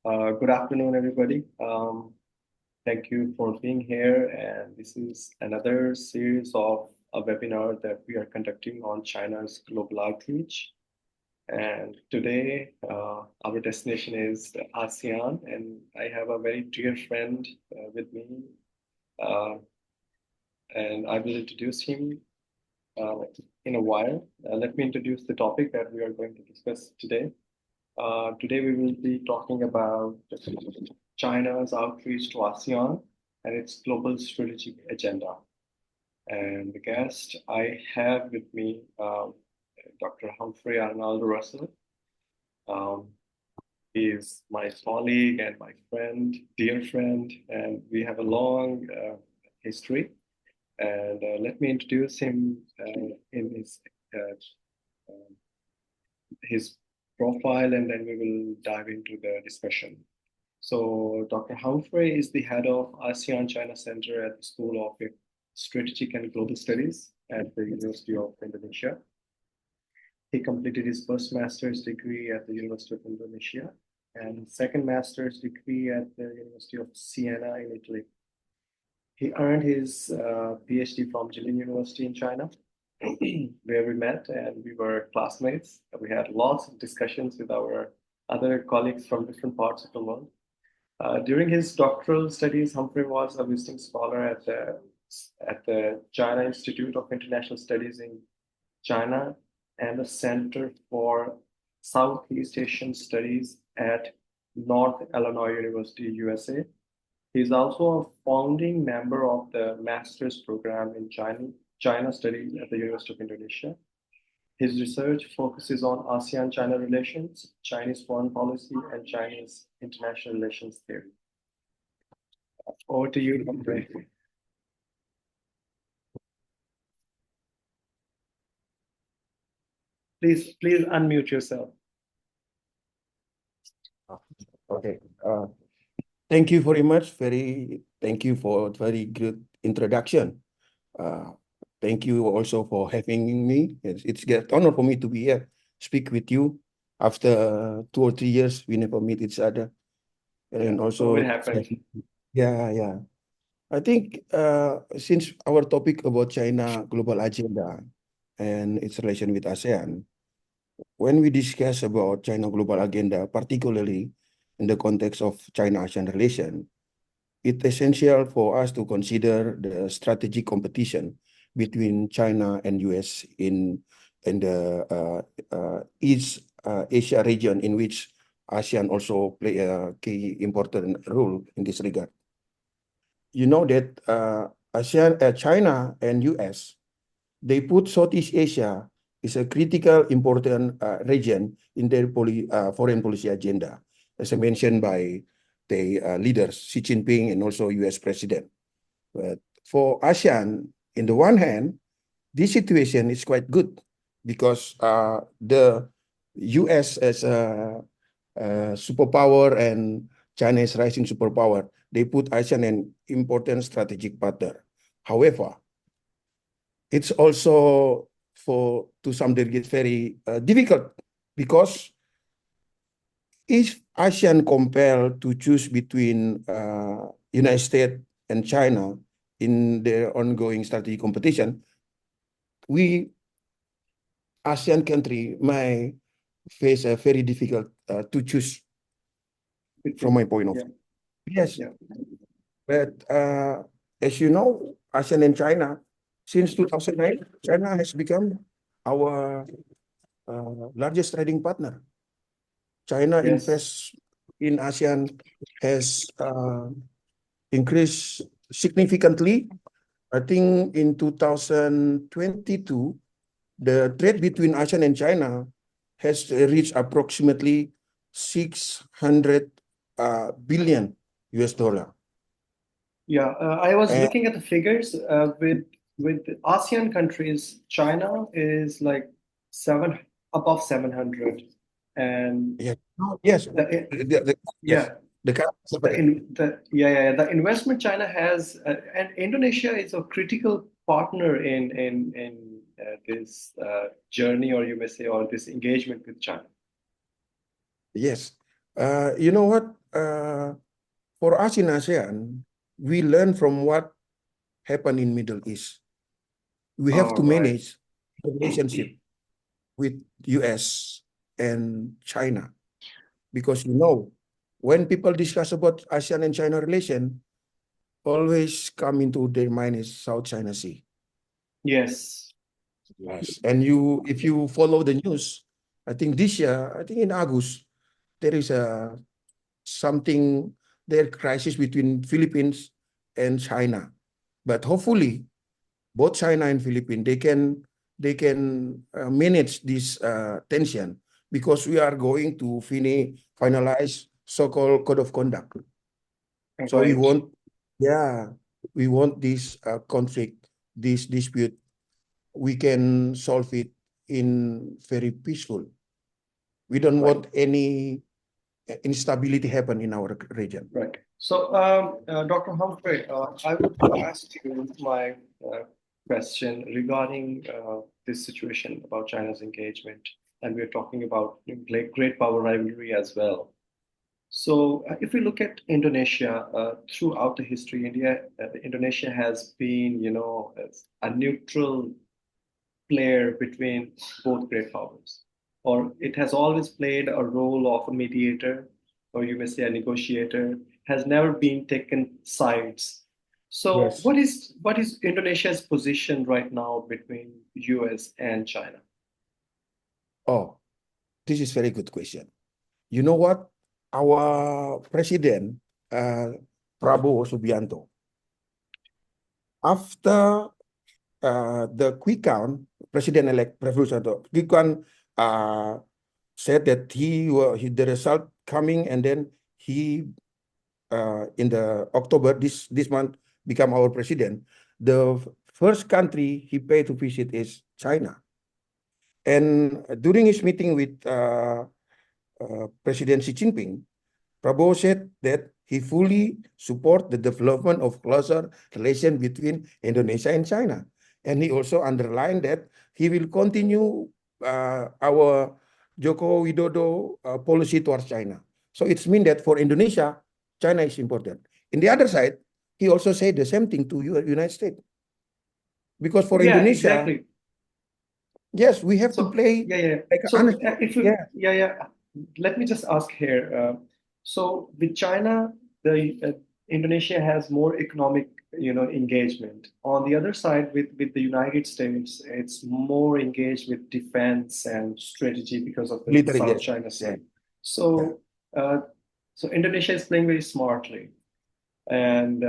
Good afternoon, everybody. Thank you for being here. And this is another series of a webinar that we are conducting on China's global outreach. And today, our destination is ASEAN, and I have a very dear friend with me, uh, and I will introduce him in a while. Let me introduce the topic that we are going to discuss today. Today we will be talking about China's outreach to ASEAN and its global strategic agenda. And the guest I have with me, Dr. Humprey Arnaldo Russel. Um, he is my colleague and my friend, dear friend, and we have a long history. And let me introduce him in his profile, and then we will dive into the discussion. So Dr. Humphrey is the head of ASEAN-China Center at the School of Strategic and Global Studies at the University of Indonesia. He completed his first master's degree at the University of Indonesia and second master's degree at the University of Siena in Italy. He earned his PhD from Jilin University in China, where we met and we were classmates. We had lots of discussions with our other colleagues from different parts of the world. During his doctoral studies, Humphrey was a visiting scholar at the China Institute of International Studies in China and the Center for Southeast Asian Studies at North Illinois University, USA. He's also a founding member of the master's program in China Studies at the University of Indonesia. His research focuses on ASEAN-China relations, Chinese foreign policy, and Chinese international relations theory. Over to you, Humphrey. Please unmute yourself. Okay. Thank you very much. Thank you for a very good introduction. Thank you also for having me. It's an honor for me to be here, speak with you. After 2 or 3 years, we never meet each other. And also, it happened. Yeah. I think since our topic about China global agenda and its relation with ASEAN, when we discuss about China global agenda, particularly in the context of China-ASEAN relation, it's essential for us to consider the strategic competition between China and US in the East Asia region, in which ASEAN also play a key important role in this regard. You know that China and US, they put Southeast Asia is a critical important region in their foreign policy agenda, as I mentioned by the leaders, Xi Jinping and also US President. But for ASEAN, in the one hand, this situation is quite good because the US as a superpower and China is rising superpower. They put ASEAN an important strategic partner. However, it's also to some degree very difficult because if ASEAN compelled to choose between United States and China in their ongoing strategic competition, we ASEAN country may face a very difficult to choose from my point of view. Yes, but as you know, ASEAN and China, since 2009, China has become our largest trading partner. China invests in ASEAN has increased significantly. I think in 2022, the trade between ASEAN and China has reached approximately 600 billion US dollar. Yeah, I was looking at the figures with ASEAN countries. China is like above 700, and the investment China has, and Indonesia is a critical partner in this journey, or you may say, or this engagement with China. Yes, you know what? for us in ASEAN, we learn from what happened in Middle East. We have All to right. manage the relationship with US and China. Because when people discuss about ASEAN and China relation, always come into their mind is South China Sea. Yes. Yes. And if you follow the news, I think this year, I think in August, there is something there crisis between Philippines and China. But hopefully, both China and Philippines they can manage this tension because we are going to finalize so-called code of conduct. So Right. we want this conflict, this dispute, we can solve it in very peaceful. We don't Right. want any instability happen in our region. Right. So, Dr. Humphrey, I would ask you my question regarding this situation about China's engagement, and we're talking about great power rivalry as well. So, if we look at Indonesia, throughout the history, Indonesia has been, as a neutral player between both great powers, or it has always played a role of a mediator, or you may say a negotiator, has never been taken sides. So, Yes. what is Indonesia's position right now between US and China? Oh, this is very good question. You know what? Our president, Prabowo Subianto, after the quick count, President-elect Prabowo Subianto, quick count said that the result coming, and then he in the October this month become our president. The first country he paid to visit is China, and during his meeting with President Xi Jinping, Prabowo said that he fully support the development of closer relation between Indonesia and China. And he also underlined that he will continue our Joko Widodo policy towards China. So it's mean that for Indonesia, China is important. In the other side, he also said the same thing to United States. Because for Yeah, Indonesia, exactly. yes, we have to So play yeah. like So if you yeah, let me just ask here. So with China, the Indonesia has more economic, engagement. On the other side, with the United States, it's more engaged with defense and strategy because of the military, South yes, China yeah, Sea. yeah. So so Indonesia is playing very smartly. And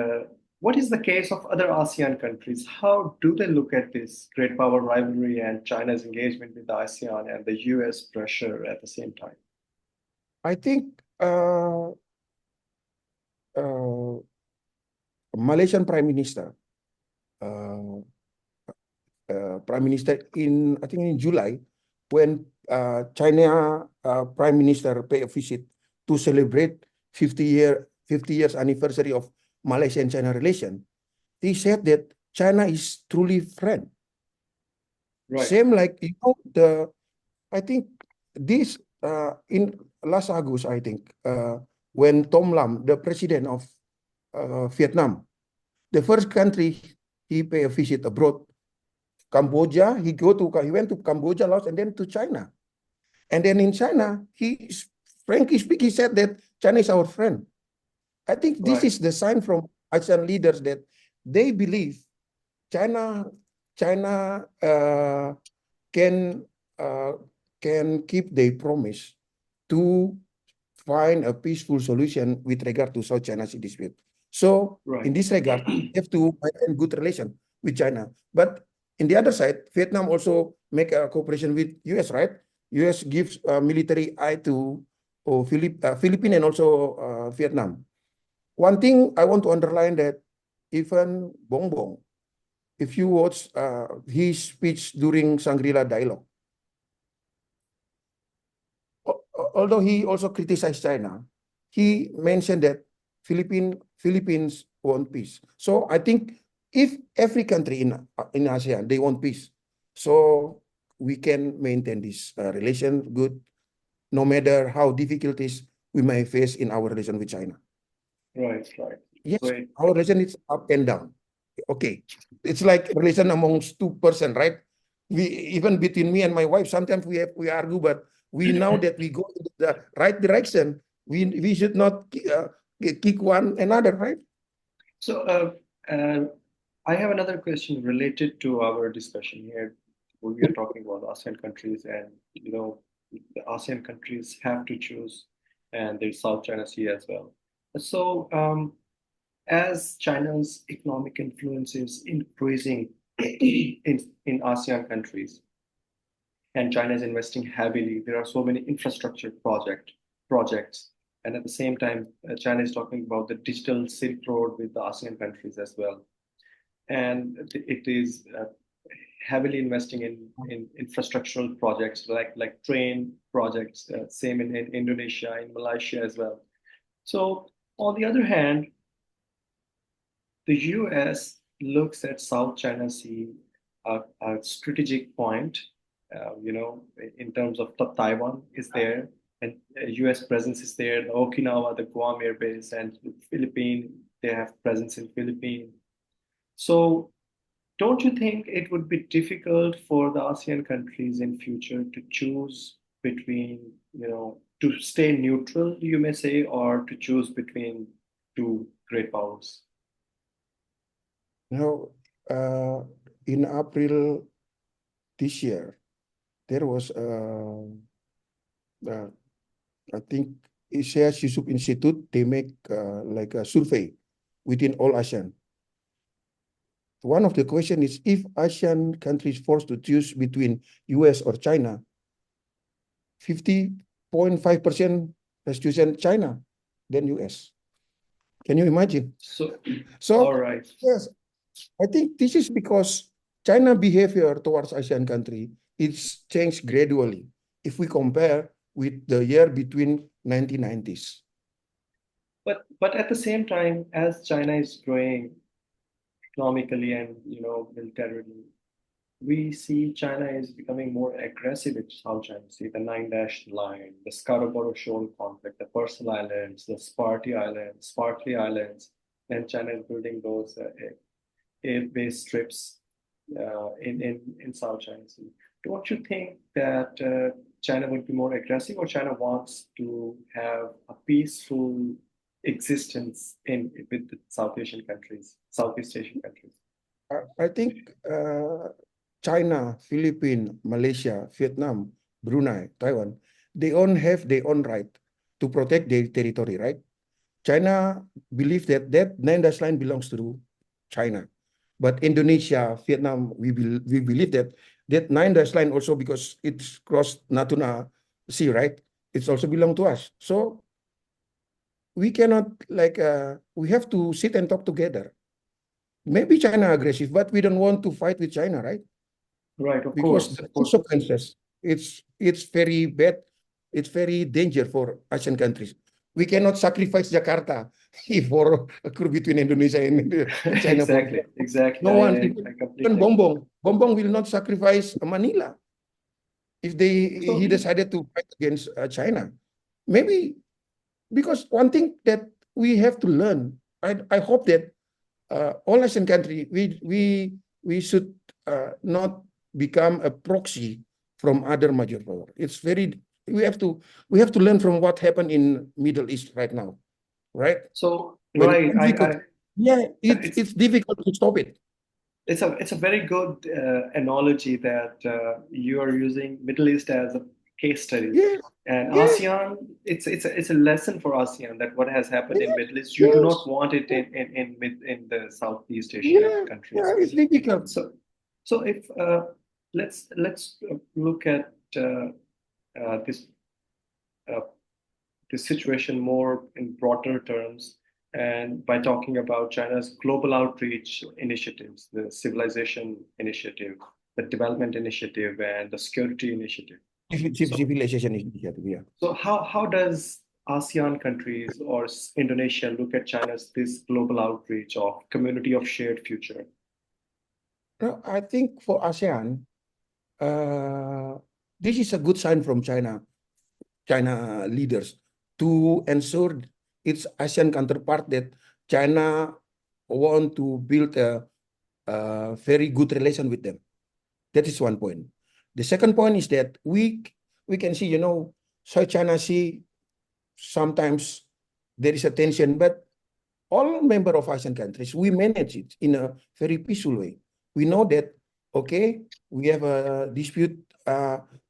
what is the case of other ASEAN countries? How do they look at this great power rivalry and China's engagement with ASEAN and the US pressure at the same time? I think uh, Malaysian uh, Prime Minister in I think in July, when China Prime Minister pay a visit to celebrate 50 years anniversary of Malaysia and China relation, he said that China is truly friend. Right, Same like I think this in last August, I think when Tom Lam, the president of Vietnam, the first country he pay a visit abroad, Cambodia, he went to Cambodia, Laos, and then to China. And then in China, frankly speaking, he said that China is our friend. I think this right, is the sign from ASEAN leaders that they believe China China can uh, can keep their promise to find a peaceful solution with regard to South China Sea dispute. So in right, this regard, we have to maintain good relation with China. But in the other side, Vietnam also make a cooperation with US, right? US gives military aid to Philippines and also Vietnam. One thing I want to underline that even Bongbong, if you watch his speech during Shangri-La dialogue, although he also criticized China, he mentioned that Philippines want peace. So I think if every country in ASEAN they want peace, so we can maintain this relation good, no matter how difficult it is. we may face in our relation with China. Right, right. Yes, Great. our relation is up and down. Okay, it's like relation amongst two person, right? We even between me and my wife, sometimes we argue, but we know that we go in the right direction. We should not kick one another, right? So, I have another question related to our discussion here. We are talking about ASEAN countries, and the ASEAN countries have to choose, and there's South China Sea as well. So, as China's economic influence is increasing in ASEAN countries, and China is investing heavily, there are so many infrastructure projects, and at the same time, China is talking about the digital Silk Road with the ASEAN countries as well, and it is heavily investing in infrastructural projects like train projects, same in Indonesia, in Malaysia as well. So on the other hand, the US looks at South China Sea a strategic point, in terms of Taiwan is there, and US presence is there, the Okinawa, the Guam Air Base, and Philippines, they have presence in Philippines. So don't you think it would be difficult for the ASEAN countries in future to choose between, to stay neutral, you may say, or to choose between two great powers? You know, in April this year, there was I think Asia Yusuf Institute, they make like a survey within all ASEAN. One of the question is if ASEAN countries forced to choose between US or China, 50.5% has chosen China than US. Can you imagine? So, So all right. yes, I think this is because China behavior towards ASEAN country it's changed gradually if we compare with the year between 1990s. But at the same time, as China is growing economically and militarily, we see China is becoming more aggressive with South China Sea, the Nine Dash Line, the Scarborough Shoal conflict, the Pearsall Islands, the Spartley Islands, and China is building those air-based strips in South China Sea. Don't you think that China would be more aggressive, or China wants to have a peaceful existence with the Southeast Asian countries? I think China, Philippines, Malaysia, Vietnam, Brunei, Taiwan, they all have their own right to protect their territory, right? China believes that that nine dash line belongs to China. But Indonesia, Vietnam, we believe that that nine dash line also because it's crossed Natuna Sea, right? It's also belong to us. So we cannot like we have to sit and talk together. Maybe China aggressive, but we don't want to fight with China, right? Right, of Because course, the of course. consequences, it's very bad, it's very danger for Asian countries. We cannot sacrifice Jakarta if war occur between Indonesia and China. Exactly. No one, I even completely agree. Bombong will not sacrifice Manila if So, he decided to fight against China. Maybe because one thing that we have to learn, I hope that all Asian country we should not become a proxy from other major power. It's very we have to learn from what happened in Middle East right now, right? so When right, difficult, yeah, it's it's difficult to stop it. it's a very good analogy that you are using Middle East as a case study, Yes, and yes, ASEAN. It's a lesson for ASEAN that what has happened in yes, Middle East, you do not yes, want it in the Southeast Asian yeah, countries. yeah, it's difficult. So if let's look at this uh, this situation more in broader terms, and by talking about China's global outreach initiatives, the civilization initiative, the development initiative, and the security initiative. So, Civilization initiative, yeah. so how does ASEAN countries or Indonesia look at China's this global outreach of community of shared future? No, I think for ASEAN, this is a good sign from China leaders. to ensure its ASEAN counterpart that China want to build a very good relation with them. That is one point. The second point is that we can see, South China Sea, sometimes there is a tension, but all member of ASEAN countries, we manage it in a very peaceful way. We know that, okay, we have a dispute,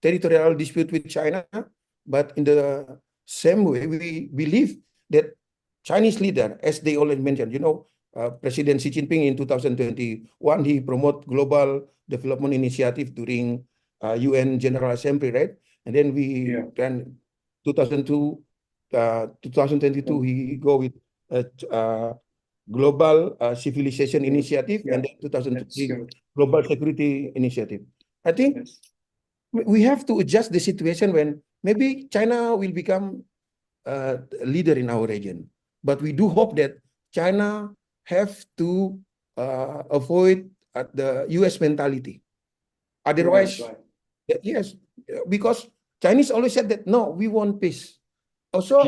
territorial dispute with China, but in the same way, we believe that Chinese leader, as they already mentioned, President Xi Jinping in 2021, he promote global development initiative during UN General Assembly, right? And then then 2002, 2022, he go with Global Civilization Initiative, and then 2003 Global Security Initiative. I think we have to adjust the situation when maybe China will become a leader in our region. But we do hope that China have to avoid the US mentality. Otherwise, yes, because Chinese always said that, no, we want peace. So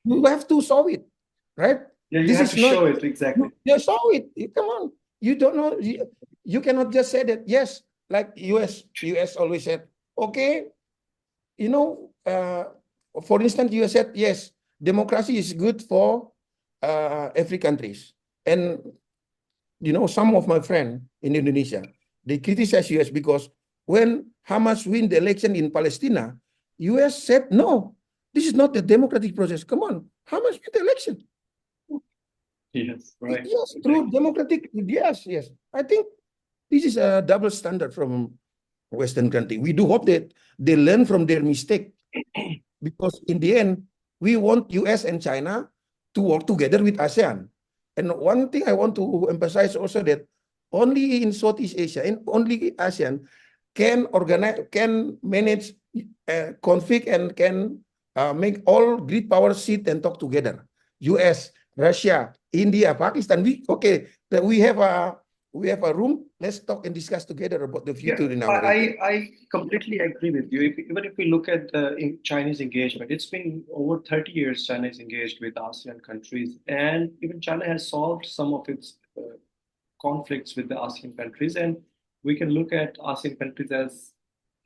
we have to solve it, right? Yeah, you have to show it, exactly. You show it. Come on. You don't know. You cannot just say that, yes, like US always said, okay, for instance, US said, yes, democracy is good for every countries. And, some of my friends in Indonesia, they criticize US because when Hamas win the election in Palestine, US said, no, this is not the democratic process. Come on, Hamas win the election. Yes, right. Yes, through democratic, yes. I think this is a double standard from Western country. We do hope that they learn from their mistake, because in the end, we want US and China to work together with ASEAN. And one thing I want to emphasize also that only in Southeast Asia and only ASEAN can manage conflict and can make all great powers sit and talk together. US, Russia, India, Pakistan. We have a room. Let's talk and discuss together about the future in our region. I completely agree with you. Even if we look at the Chinese engagement, it's been over 30 years China is engaged with ASEAN countries, and even China has solved some of its conflicts with the ASEAN countries. And we can look at ASEAN countries as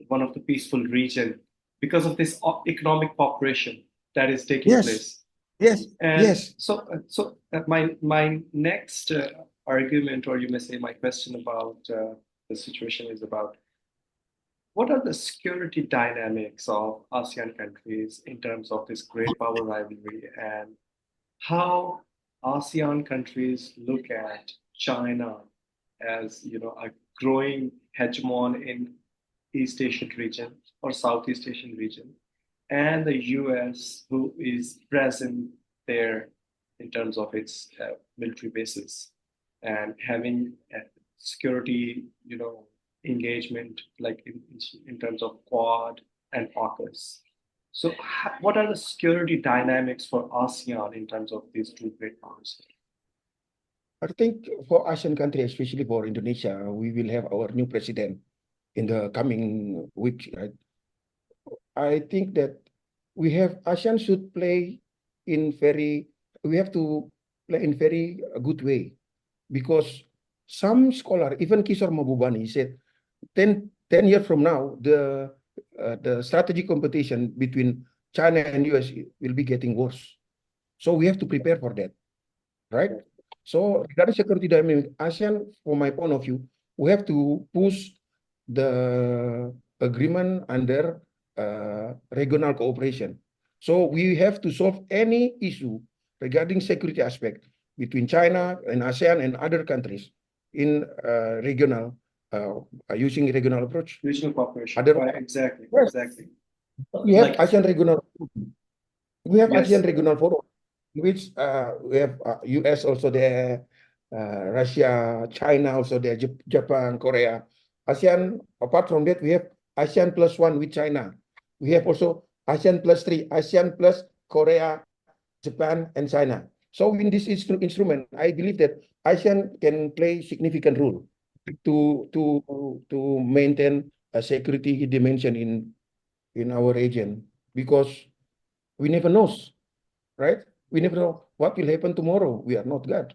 one of the peaceful region because of this economic cooperation that is taking place. Yes. And yes. So my next argument, or you may say my question about the situation, is about what are the security dynamics of ASEAN countries in terms of this great power rivalry, and how ASEAN countries look at China as a growing hegemon in East Asian region or Southeast Asian region, and the US, who is present there in terms of its military bases and having security, engagement like in terms of Quad and AUKUS. So, what are the security dynamics for ASEAN in terms of these two great powers? I think for ASEAN countries, especially for Indonesia, we will have our new president in the coming week, right? I think that ASEAN should play we have to play in very good way, because some scholar, even Kishore Mahbubani, said 10 years from now, the strategy competition between China and US will be getting worse. So we have to prepare for that, right? So regarding security dynamic, ASEAN, from my point of view, we have to push the agreement under regional cooperation. So we have to solve any issue regarding security aspect between China and ASEAN and other countries in regional, using regional approach. Regional cooperation. Right, exactly. We have ASEAN regional. We have ASEAN regional forum, which we have US also there, Russia, China also there, Japan, Korea. ASEAN, apart from that, we have ASEAN +1 with China. We have also ASEAN +3, ASEAN plus Korea, Japan, and China. So in this instrument, I believe that ASEAN can play significant role to maintain a security dimension in our region, because We never knows, right? We never know what will happen tomorrow. We are not God.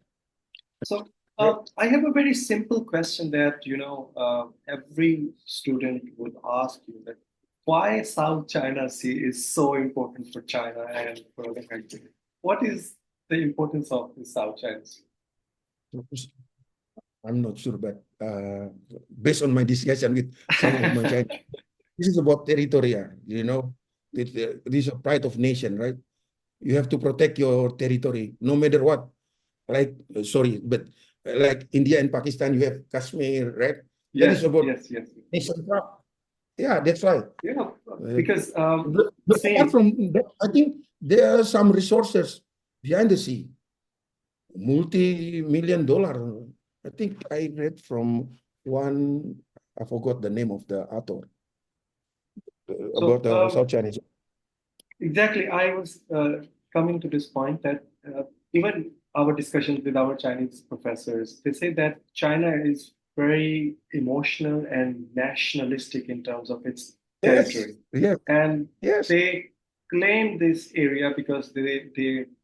So Right. I have a very simple question that every student would ask you that why South China Sea is so important for China and for other countries. What is the importance of the South China Sea? I'm not sure, but based on my discussion with some of my Chinese, this is about territory. This is a pride of nation, right? You have to protect your territory, no matter what. Like, sorry, but like India and Pakistan, you have Kashmir, right? That is Yes, about yes, yes. nation pride. Yeah, that's right. Yeah, Uh, because but apart see, from that, I think there are some resources behind the sea, multi-million dollar. I think I read from one, I forgot the name of the author so about South Chinese. exactly, I was coming to this point that even our discussions with our Chinese professors, they say that China is very emotional and nationalistic in terms of its Yes, territory. yes, And yes, they claim this area because they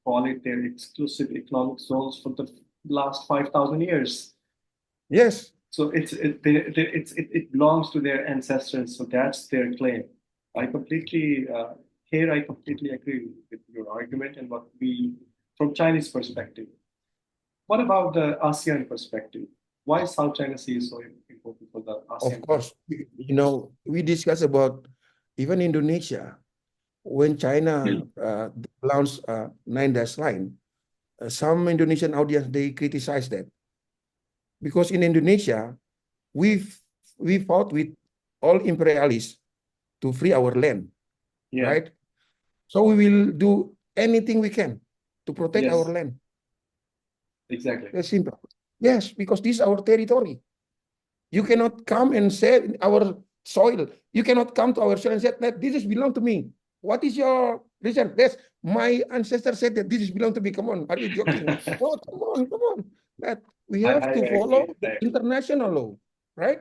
call it their exclusive economic zones for the last 5,000 years. yes. So it belongs to their ancestors. So that's their claim. I completely here I completely agree with your argument and what we from Chinese perspective. What about the ASEAN perspective? Why South China Sea is so important for the Of ASEAN countries? course, we discuss about even Indonesia when China launched Nine Dash Line. Some Indonesian audience they criticize that because in Indonesia we've we fought with all imperialists to free our land, Yeah. right? So we will do anything we can to protect our Yes. land. Exactly. That's simple. Yes, because this is our territory. You cannot come and say our soil. You cannot come to our soil and say that this is belong to me. What is your reason? Yes, my ancestor said that this is belong to me. Come on, are you joking? No, come on, come on. That we I have to follow agree. I the agree. international law, right?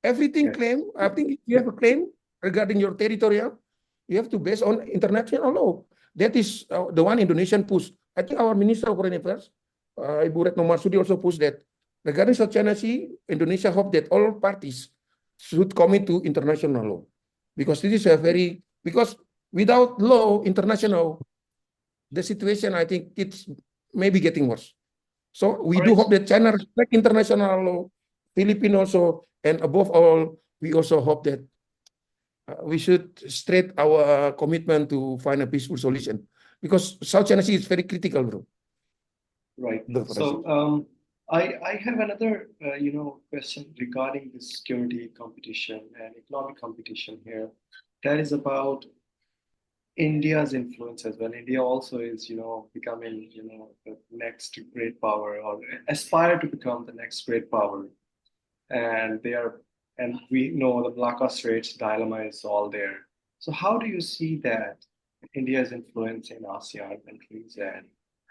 Everything Yes. claim. I think if you have a claim regarding your territorial, you have to base on international law. That is the one Indonesian push. I think our Minister of Foreign Affairs, Ibu Retno Marsudi, also pushed that. Regarding South China Sea, Indonesia hope that all parties should commit to international law. Because this is a very, because without law, international, the situation, I think it's maybe getting worse. So we All do right. hope that China respect international law, Philippines also, and above all, we also hope that we should straight our commitment to find a peaceful solution because South China Sea is very critical, bro. Right. For us. So I have another question regarding the security competition and economic competition here. That is about India's influence as well. India also is becoming the next great power or aspire to become the next great power, and they are and we know the Malacca Straits dilemma is all there. So how do you see that India's influence in ASEAN countries, and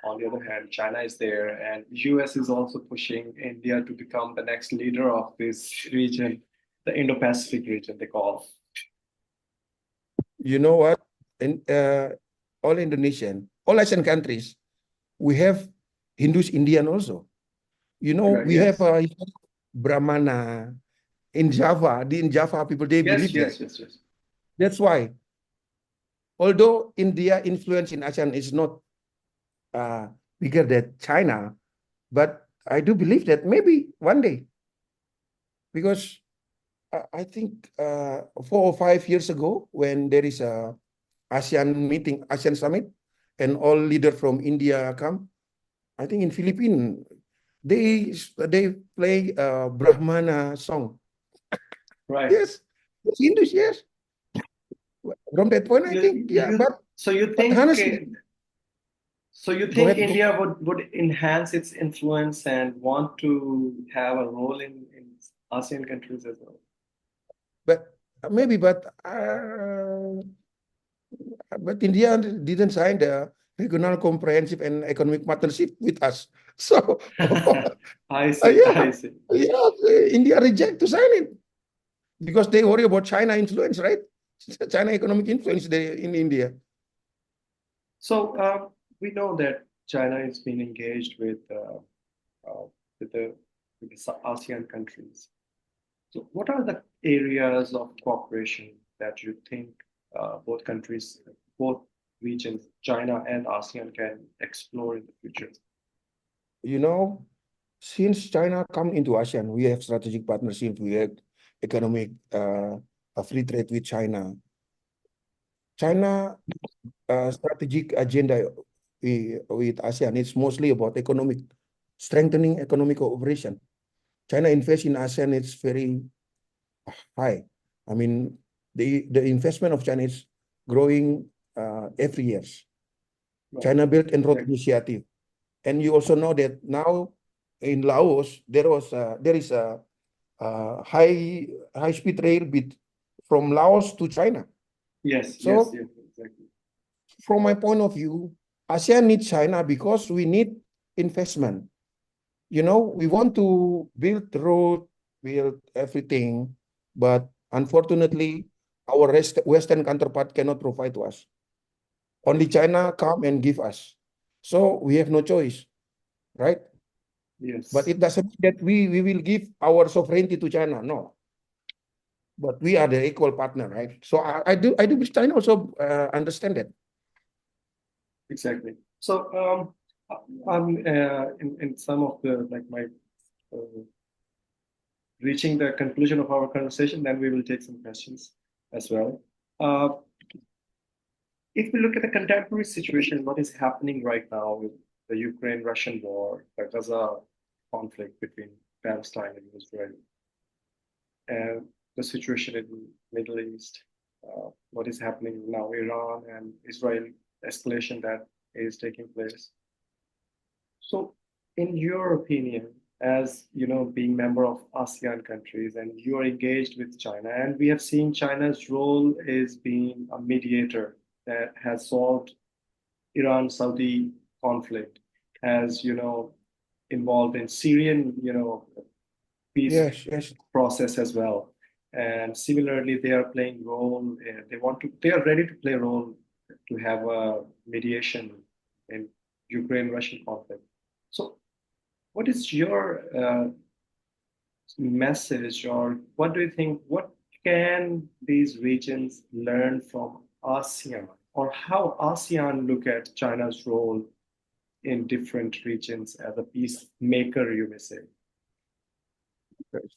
on the other hand, China is there, and US is also pushing India to become the next leader of this region, the Indo-Pacific region they call. You know what? In all Indonesian, all Asian countries, we have Hindus, Indian also. Right? We have Yes. Brahmana in Java. In Java, people they Yes. believe Yes. that. Yes. Yes. That's why, although India influence in ASEAN is not bigger than China, but I do believe that maybe one day, because I think 4 or 5 years ago, when there is a ASEAN meeting, ASEAN summit, and all leader from India come, I think in Philippines, they play a Brahmana song. Right. Yes, it's English, yes. From that point, I think, yeah, You so but honestly, you go think ahead. India would enhance its influence and want to have a role in ASEAN countries as well? But maybe, but India didn't sign the regional comprehensive and economic partnership with us. So, I see, yeah, I see. yeah, India reject to sign it because they worry about China influence, right? China economic influence in India. So we know that China has been engaged uh, with with the ASEAN countries. So what are the areas of cooperation that you think both countries, both regions, China and ASEAN, can explore in the future? You know, since China come into ASEAN, we have strategic partnership, we have economic a free trade with China. China strategic agenda with ASEAN, it's mostly about economic, strengthening economic cooperation. China invest in ASEAN, it's very high. I mean, the investment of China is growing every year. Right. China Belt and Road Exactly. Initiative. And you also know that now in Laos, there is a high speed rail from Laos to China. Yes, yes, So yes, exactly. from my point of view, ASEAN needs China because we need investment. You know, we want to build road, build everything, but unfortunately, our Western counterpart cannot provide to us. Only China come and give us. So we have no choice, right? But Yes, it doesn't mean that we will give our sovereignty to China. No, but we are the equal partner, right? So I do wish China also understand that. exactly. So I'm in some of the like my reaching the conclusion of our conversation, then we will take some questions as well. Uh, if we look at the contemporary situation, what is happening right now with the Ukraine-Russian war, the Gaza conflict between Palestine and Israel, and the situation in the Middle East, what is happening now, Iran and Israel escalation that is taking place. So, in your opinion, as you know, being member of ASEAN countries, and you are engaged with China, and we have seen China's role is being a mediator that has solved Iran-Saudi conflict, has involved in Syrian peace Yes, yes, process as well. And similarly, they are playing role. They are ready to play a role to have a mediation in Ukraine-Russian conflict. So, what is your message, or what do you think? What can these regions learn from ASEAN, or how ASEAN look at China's role in different regions as a peacemaker, you may say?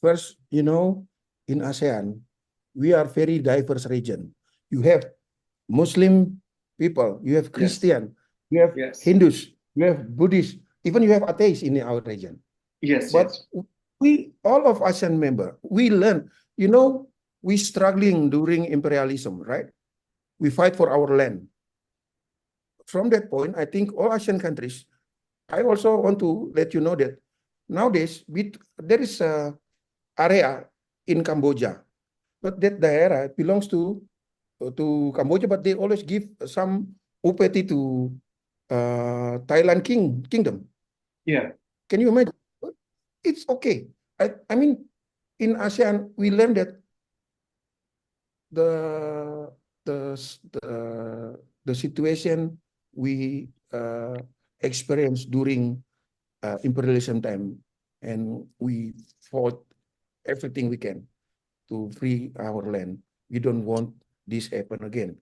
first, you know, in ASEAN, we are very diverse region. You have Muslim people, you have Yes, Christian, you have yes, Hindus, you have Buddhists, even you have atheists in our region. yes, But yes, we, all of ASEAN member, we learn, you know, we struggling during imperialism, right? We fight for our land. From that point, I think all ASEAN countries, I also want to let you know that nowadays there is a area in Cambodia, but that the area belongs to Cambodia, but they always give some upeti to Thailand kingdom. yeah, Can you imagine? It's okay. I mean, in ASEAN, we learned that the the situation we experienced during imperialism time, and we fought everything we can to free our land. We don't want this happen again.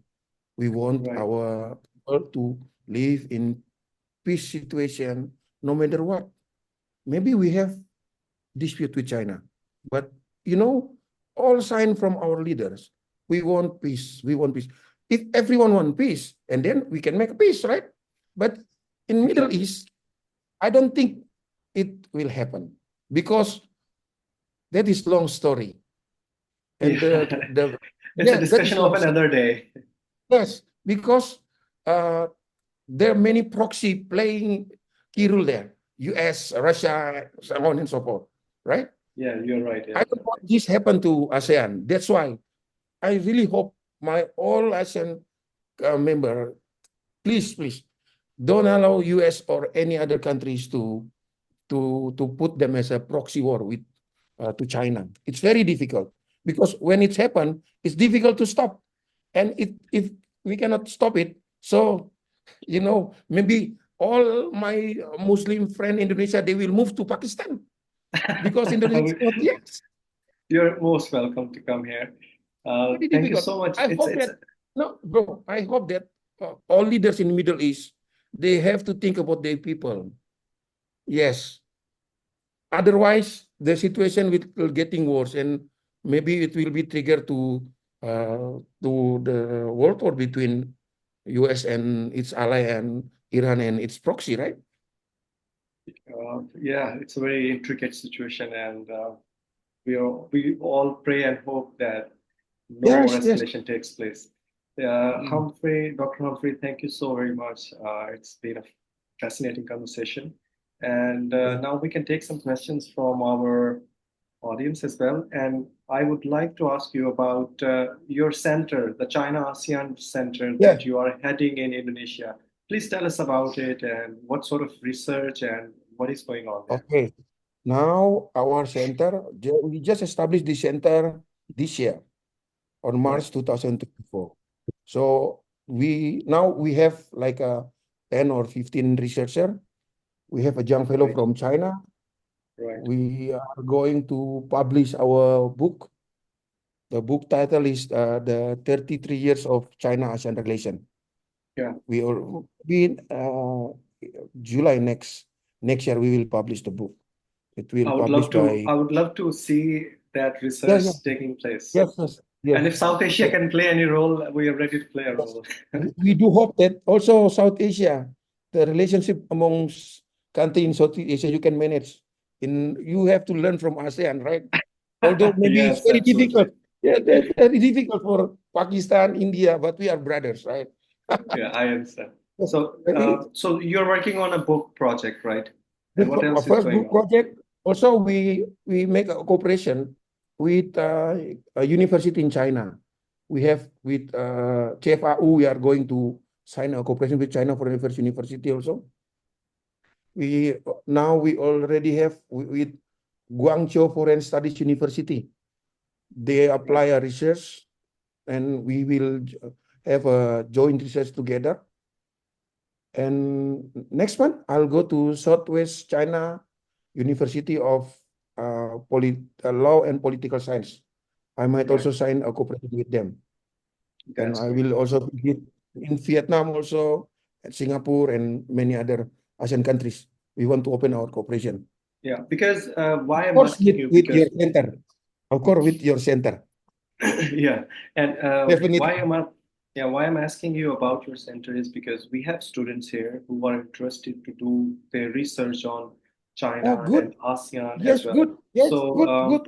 We want right, our people to live in peace situation no matter what. Maybe we have dispute with China, but you know, all sign from our leaders, we want peace. We want peace. If everyone want peace, and then we can make peace, right? But in Middle exactly. East, I don't think it will happen because that is long story. And Yeah, the it's a yeah, that is discussion of long story. another day. Yes, because uh, there are many proxy playing key role there. US, Russia, so on and so forth, right? Yeah, you're right. Yeah, I don't want this happen to ASEAN. That's why I really hope my all ASEAN member, please don't allow US or any other countries to put them as a proxy war with to China. It's very difficult because when it's happened, it's difficult to stop. And if we cannot stop it, so You know, maybe all my Muslim friend in Indonesia, they will move to Pakistan because Indonesia is not yet. You're most welcome to come here. Very Thank you difficult. so much. I hope It's that, no, bro, I hope that all leaders in the Middle East, they have to think about their people. Yes. Otherwise, the situation will getting worse, and maybe it will be trigger to the world war between US and its ally and Iran and its proxy, right? yeah, it's a very intricate situation, and we all pray and hope that no more Yes, yes. escalation takes place. Mm. Humphrey, Dr. Humphrey, thank you so very much. It's been a fascinating conversation. And Yeah. now we can take some questions from our audience as well. And I would like to ask you about your center, the China ASEAN Center Yeah. that you are heading in Indonesia. Please tell us about it and what sort of research and what is going on there. Okay. Now our center, we just established the center this year on Right, March 2024. So we have like a 10 or 15 researcher. We have a young fellow right, from China. right. We are going to publish our book. The book title is the 33 years of China-ASEAN relation. Yeah. We will be July next year we will publish the book. It will publish by I would love to see that yeah, yeah, research taking place. yes, yes, And yes. if South Asia So, can play any role, we are ready to play a yes. role. We do hope that also South Asia, the relationship amongst countries in South Asia, you can manage. You have to learn from ASEAN, right? Although maybe it's Yes, very difficult. absolutely. Yeah, that's very difficult for Pakistan, India, but we are brothers, right? Yeah, I understand. Yes. So, so you're working on a book project, right? The And what else is first going book on? project, also we make a cooperation with a university in China. We have with CFAU, we are going to sign a cooperation with China Foreign Affairs University also. We already have with Guangzhou Foreign Studies University. They Right. apply a research, and we will have a joint research together. And next month, I'll go to Southwest China University of Law and Political Science. I might Right. also sign a cooperation with them. And That's I great. will also visit in Vietnam also, and Singapore, and many other ASEAN countries. We want to open our cooperation. Yeah, because Of why I'm course, asking you, with your because center. Of course, with your center. yeah, and Definitely. why I'm asking you about your center is because we have students here who are interested to do their research on Oh, China good. and ASEAN as Yes, well. good. Yes, So good, good.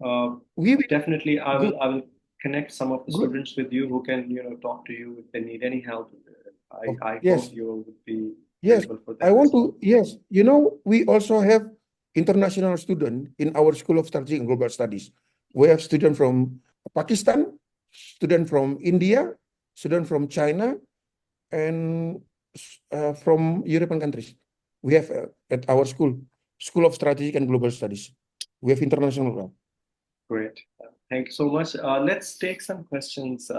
uh, We will. definitely, Good, I will connect some of the good. students with you who can talk to you if they need any help. Oh, I hope yes. you would be Yes, available for I them want as well. to. Yes, we also have international student in our School of Strategic and Global Studies. We have student from Pakistan, student from India, student from China, and from European countries. We have at our School of Strategic and Global Studies. We have international. Great. Thank you so much. Let's take some questions.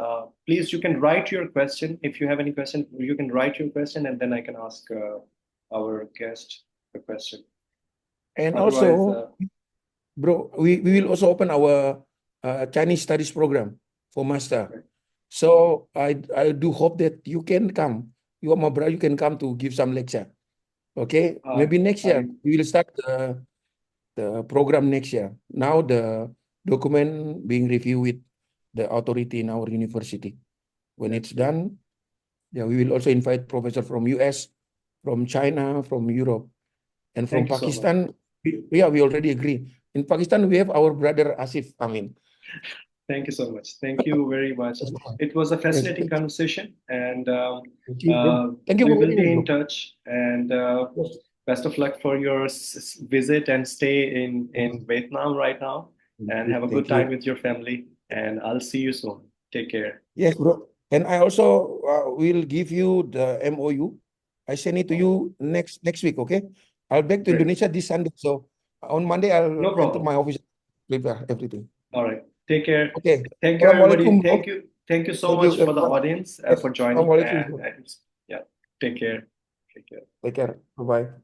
Please, you can write your question. If you have any question, you can write your question and then I can ask our guest the question. And Otherwise, also, bro, we will also open our Chinese studies program for master. right. So I do hope that you can come. You are my brother, you can come to give some lecture. Okay? uh, Maybe next year. I We will start the program next year. Now the document being reviewed with the authority in our university. When it's that's great. done, yeah, we will also invite professor from US, from China, from Europe, and from Thank you so much. Pakistan. Yeah, we already agree. In Pakistan, we have our brother Asif, Amin. Thank you so much. Thank you very much. It was a Yes, fascinating conversation, and thank you, bro. Thank you we for will having me, be in bro. touch. And Yes. best of luck for your visit and stay Yes. in Vietnam right now. And have a good Thank time you. with your family. And I'll see you soon. Take care. Yes, bro. And I also will give you the MOU. I send it to Oh, you next week, okay? I'll back to great. Indonesia this Sunday. So on Monday, I'll No enter problem. my office, prepare everything. All right. Take care. Okay. Thank you, everybody. Assalamualaikum, bro. Thank you so Thank you, much for the everyone. audience Yes. for joining. Assalamualaikum, And bro. yeah. Take care. Take care. Take care. Bye-bye.